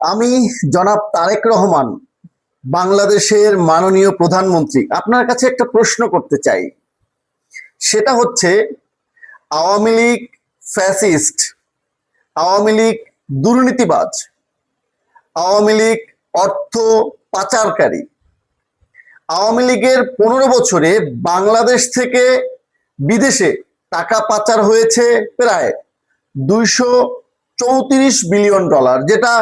আমি জনাব তারেক রহমান, বাংলাদেশের মাননীয় প্রধানমন্ত্রী, আপনার কাছে একটা প্রশ্ন করতে চাই। সেটা হচ্ছে, আওয়ামী লীগ ফ্যাসিস্ট, আওয়ামী লীগ দুর্নীতিবাজ, আওয়ামী লীগ অর্থ পাচারকারী। আওয়ামী লীগের 15 বছরে বাংলাদেশ থেকে বিদেশে টাকা পাচার হয়েছে প্রায় 234 বিলিয়ন ডলার, যেটা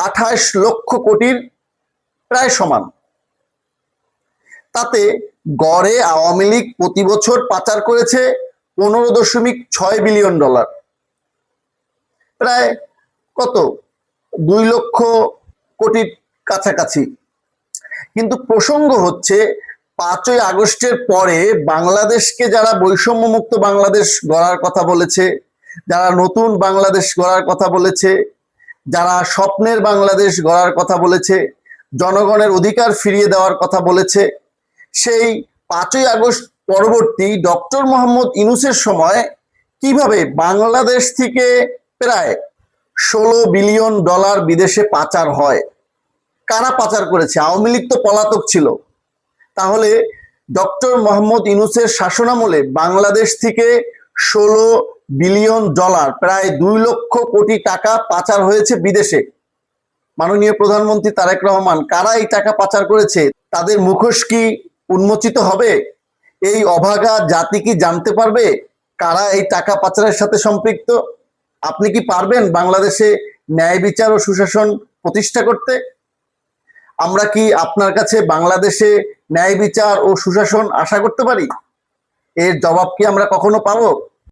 28 লক্ষ কোটির প্রায় সমান। তাতে গড়ে আওয়ামী লীগ প্রতি বছর পাচার করেছে 15.6 বিলিয়ন ডলার, প্রায় কত 2 লক্ষ কোটির কাছাকাছি। কিন্তু প্রসঙ্গ হচ্ছে, 5ই আগস্টের পরে বাংলাদেশকে যারা বৈষম্য মুক্ত বাংলাদেশ গড়ার কথা বলেছে, যারা নতুন বাংলাদেশ গড়ার কথা বলেছে, যারা স্বপ্নের বাংলাদেশ গড়ার কথা বলেছে, জনগণের অধিকার ফিরিয়ে দেওয়ার কথা বলেছে, সেই 5ই আগস্ট পরবর্তী ডক্টর মোহাম্মদ ইউনূসের সময় কিভাবে বাংলাদেশ থেকে প্রায় 16 বিলিয়ন ডলার বিদেশে পাচার হয়? কারা পাচার করেছে? আওয়ামী লীগ তো পলাতক ছিল। তাহলে ডক্টর মোহাম্মদ ইউনূসের শাসনামলে বাংলাদেশ থেকে 16 বিলিয়ন ডলার, প্রায় 2 লক্ষ কোটি টাকা পাচার হয়েছে বিদেশে। মাননীয় প্রধানমন্ত্রী তারেক রহমান, কারা এই টাকা পাচার করেছে? তাদের মুখোশ কি উন্মোচিত হবে? এই অভাগা জাতি কি জানতে পারবে কারা এই টাকা পাচারের সাথে সম্পৃক্ত? আপনি কি পারবেন বাংলাদেশে ন্যায় বিচার ও সুশাসন প্রতিষ্ঠা করতে? আমরা কি আপনার কাছে বাংলাদেশে ন্যায় বিচার ও সুশাসন আশা করতে পারি? এর জবাব কি আমরা কখনো পাবো?